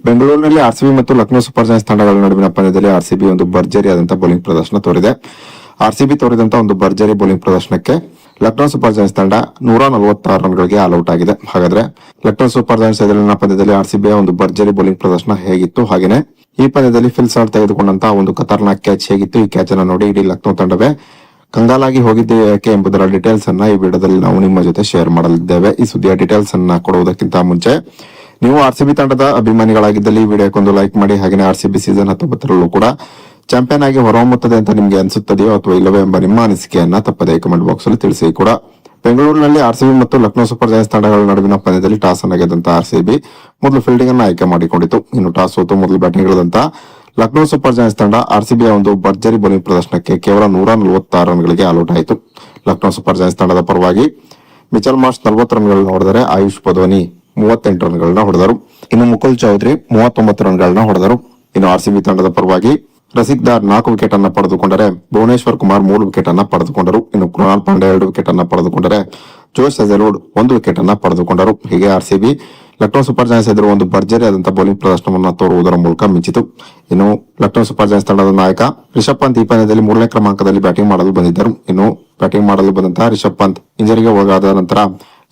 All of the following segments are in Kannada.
ಬೆಂಗಳೂರಿನಲ್ಲಿ ಆರ್ಸಿಬಿ ಮತ್ತು ಲಕ್ನೋ ಸೂಪರ್ ಜಾಯಂಟ್ಸ್ ತಂಡಗಳ ನಡುವಿನ ಪಂದ್ಯದಲ್ಲಿ ಆರ್ಸಿಬಿ ಒಂದು ಭರ್ಜರಿಯಾದಂತಹ ಬೌಲಿಂಗ್ ಪ್ರದರ್ಶನ ತೋರಿದೆ. ಆರ್ಸಿಬಿ ತೋರಿದಂತಹ ಒಂದು ಭರ್ಜರಿ ಬೌಲಿಂಗ್ ಪ್ರದರ್ಶನಕ್ಕೆ ಲಕ್ನೋ ಸೂಪರ್ ಜಾಯಂಟ್ಸ್ ತಂಡ 146 ರನ್ಗಳಿಗೆ ಆಲ್ಔಟ್ ಆಗಿದೆ. ಹಾಗಾದ್ರೆ ಲಕ್ನೋ ಸೂಪರ್ ಜಾಯಂಟ್ಸ್ ಎದುರಿನ ಪಂದ್ಯದಲ್ಲಿ ಆರ್ಸಿಬಿಯ ಒಂದು ಭರ್ಜರಿ ಬೌಲಿಂಗ್ ಪ್ರದರ್ಶನ ಹೇಗಿತ್ತು, ಹಾಗೇನೆ ಈ ಪಂದ್ಯದಲ್ಲಿ ಫಿಲ್ ಸಾಲ್ಟ್ ತೆಗೆದುಕೊಂಡಂತಹ ಒಂದು ಖತರ್ನಾಕ್ ಕ್ಯಾಚ್ ಹೇಗಿತ್ತು, ಈ ಕ್ಯಾಚ್ ಅನ್ನು ನೋಡಿ ಇಡೀ ಲಕ್ನೋ ತಂಡವೇ ಕಂಗಾಲಾಗಿ ಹೋಗಿದ್ದೆ ಯಾಕೆ ಎಂಬುದರ ಡೀಟೇಲ್ಸ್ ಅನ್ನ ಈ ವಿಡಿಯೋದಲ್ಲಿ ನಾವು ನಿಮ್ಮ ಜೊತೆ ಶೇರ್ ಮಾಡಲಿದ್ದೇವೆ. ಈ ಸುದ್ದಿಯ ಡೀಟೇಲ್ಸ್ ಅನ್ನ ಕೊಡುವುದಕ್ಕಿಂತ ಮುಂಚೆ ನೀವು ಆರ್ಸಿಬಿ ತಂಡದ ಅಭಿಮಾನಿಗಳಾಗಿದ್ದಲ್ಲಿ ವಿಡಿಯೋಕ್ಕೊಂದು ಲೈಕ್ ಮಾಡಿ. ಹಾಗೆ ಆರ್ಸಿಬಿ ಸೀಸನ್ 19ರಲ್ಲೂ ಕೂಡ ಚಾಂಪಿಯನ್ ಆಗಿ ಹೊರಹೊಮ್ಮುತ್ತದೆ ಅಂತ ನಿಮ್ಗೆ ಅನಿಸುತ್ತದೆಯೋ ಅಥವಾ ಇಲ್ಲವೇ ಎಂಬ ನಿಮ್ಮ ಅನಿಸಿಕೆಯನ್ನ ತಪ್ಪದೇ ಕಮೆಂಟ್ ಬಾಕ್ಸ್ ಅಲ್ಲಿ ತಿಳಿಸಿ ಕೂಡ. ಬೆಂಗಳೂರಿನಲ್ಲಿ ಆರ್ಸಿಬಿ ಮತ್ತು ಲಕ್ನೋ ಸೂಪರ್ ಜಾಯಂಟ್ಸ್ ತಂಡಗಳ ನಡುವಿನ ಪಂದ್ಯದಲ್ಲಿ ಟಾಸ್ ಅನ್ನು ಗೆದ್ದಂತ ಆರ್ಸಿಬಿ ಮೊದಲು ಫೀಲ್ಡಿಂಗ್ ಅನ್ನು ಆಯ್ಕೆ ಮಾಡಿಕೊಂಡಿತು. ಇನ್ನು ಟಾಸ್ ಸೋತು ಮೊದಲು ಬ್ಯಾಟಿಂಗ್ ಇಳಿದಂತ ಲಕ್ನೋ ಸೂಪರ್ ಜಾಯಂಟ್ಸ್ ತಂಡ ಆರ್ಸಿಬಿಯ ಒಂದು ಭರ್ಜರಿ ಬೌಲಿಂಗ್ ಪ್ರದರ್ಶನಕ್ಕೆ ಕೇವಲ 146 ರನ್ಗಳಿಗೆ ಆಲ್ಔಟ್ ಆಯಿತು. ಲಕ್ನೋ ಸೂಪರ್ ಜಾಯಂಟ್ಸ್ ತಂಡದ ಪರವಾಗಿ ಮಿಚೆಲ್ ಮಾರ್ಷ್ 40 ರನ್ಗಳನ್ನು ಹೊಡೆದರೆ ಆಯುಷ್ ಪದೋನಿ 38 ರನ್ಗಳನ್ನ ಹೊಡೆದರು. ಇನ್ನು ಮುಕುಲ್ ಚೌಧರಿ 39 ರನ್ಗಳನ್ನ ಹೊಡೆದರು. ಇನ್ನು ಆರ್ಸಿಬಿ ತಂಡದ ಪರವಾಗಿ ರಸಿಕ್ ದಾರ್ 4 ವಿಕೆಟ್ ಅನ್ನ ಪಡೆದುಕೊಂಡರೆ ಭುವನೇಶ್ವರ್ ಕುಮಾರ್ 3 ವಿಕೆಟ್ ಅನ್ನ ಪಡೆದುಕೊಂಡರು. ಇನ್ನು ಕೃಣಾಲ್ ಪಾಂಡೆ 2 ವಿಕೆಟ್ ಅನ್ನ ಪಡೆದುಕೊಂಡರೆ ಜೋಶ್ ಹೆಜಲ್ವುಡ್ 1 ವಿಕೆಟ್ ಅನ್ನ ಪಡೆದುಕೊಂಡರು. ಹೀಗೆ ಆರ್ಸಿಬಿ ಲಕ್ನೋ ಸೂಪರ್ ಜಾಯಂಟ್ಸ್ ಎದುರು ಒಂದು ಭರ್ಜರಿ ಆದಂತಹ ಬೌಲಿಂಗ್ ಪ್ರದರ್ಶನವನ್ನು ತೋರುವುದರ ಮೂಲಕ ಮಿಂಚಿತು. ಇನ್ನು ಲಕ್ನೋ ಸೂಪರ್ ಜಾಯಂಟ್ಸ್ ತಂಡದ ನಾಯಕ ರಿಷಬ್ ಪಂತ್ ಈ ಪಂದ್ಯದಲ್ಲಿ 3ನೇ ಕ್ರಮಾಂಕದಲ್ಲಿ ಬ್ಯಾಟಿಂಗ್ ಮಾಡಲು ಬಂದಿದ್ದರು. ಇನ್ನು ಬ್ಯಾಟಿಂಗ್ ಮಾಡಲು ಬಂದಂತಹ ರಿಷಬ್ ಪಂತ್ ಇಂಜರಿಗೆ ಒಳಗಾದ ನಂತರ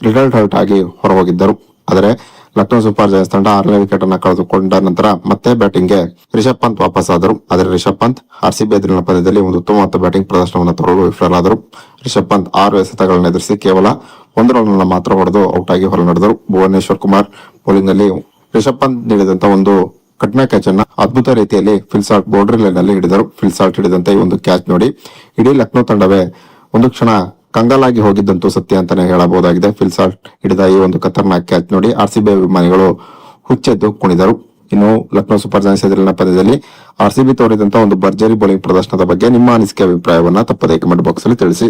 ರಿಸಲ್ಟ್ ಹರ್ಟ್ ಆಗಿ ಹೊರಹೋಗಿದ್ದರು. ಆದರೆ ಲಕ್ನೋ ಸೂಪರ್ ಜಾಯಂಟ್ಸ್ ತಂಡ 6ನೇ ವಿಕೆಟ್ ಅನ್ನ ಕಳೆದುಕೊಂಡ ನಂತರ ಮತ್ತೆ ಬ್ಯಾಟಿಂಗ್ ಗೆ ರಿಷಬ್ ಪಂತ್ ವಾಪಸ್ ಆದರು. ಆದರೆ ರಿಷಬ್ ಪಂತ್ ಆರ್ಸಿಬಿ ಎದುರಿನ ಪಂದ್ಯದಲ್ಲಿ ಒಂದು ಉತ್ತಮವಾದ ಬ್ಯಾಟಿಂಗ್ ಪ್ರದರ್ಶನವನ್ನು ತೋರಲು ವಿಫಲರಾದರು. ರಿಷಬ್ ಪಂತ್ 6 ಎಸೆತಗಳನ್ನು ಎದುರಿಸಿ ಕೇವಲ 1 ರನ್ ಮಾತ್ರ ಹೊಡೆದು ಔಟ್ ಆಗಿ ಹೊರ ನಡೆದರು. ಭುವನೇಶ್ವರ್ ಕುಮಾರ್ ಬೌಲಿಂಗ್ ನಲ್ಲಿ ರಿಷಬ್ ಪಂತ್ ನೀಡಿದಂತಹ ಒಂದು ಕಠಿಣ ಕ್ಯಾಚ್ ಅನ್ನ ಅದ್ಭುತ ರೀತಿಯಲ್ಲಿ ಫಿಲ್ ಸಾಲ್ಟ್ ಬೌಂಡ್ರಿ ಲೈನ್ ನಲ್ಲಿ ಹಿಡಿದರು. ಫಿಲ್ ಸಾಲ್ಟ್ ಹಿಡಿದಂತ ಈ ಒಂದು ಕ್ಯಾಚ್ ನೋಡಿ ಇಡೀ ಲಕ್ನೋ ತಂಡವೇ ಒಂದು ಕ್ಷಣ ಕಂಗಾಲಾಗಿ ಹೋಗಿದ್ದಂತೂ ಸತ್ಯ ಅಂತಾನೆ ಹೇಳಬಹುದಾಗಿದೆ. ಫಿಲ್ ಸಾಲ್ಟ್ ಹಿಡಿದ ಈ ಒಂದು ಖತರ್ನಾಕ್ ಕ್ಯಾಚ್ ನೋಡಿ ಆರ್ಸಿಬಿ ಅಭಿಮಾನಿಗಳು ಹುಚ್ಚೆದ್ದು ಕುಣಿದರು. ಇನ್ನು ಲಕ್ನೋ ಸೂಪರ್ ಜಾಯಂಟ್ಸ್ ಎದುರಿನ ಪಂದ್ಯದಲ್ಲಿ ಆರ್ಸಿಬಿ ತೋರಿದಂತಹ ಒಂದು ಭರ್ಜರಿ ಬೌಲಿಂಗ್ ಪ್ರದರ್ಶನದ ಬಗ್ಗೆ ನಿಮ್ಮ ಅನಿಸಿಕೆ ಅಭಿಪ್ರಾಯವನ್ನ ತಪ್ಪದೇ ಕಮೆಂಟ್ ಬಾಕ್ಸ್ ಅಲ್ಲಿ ತಿಳಿಸಿ.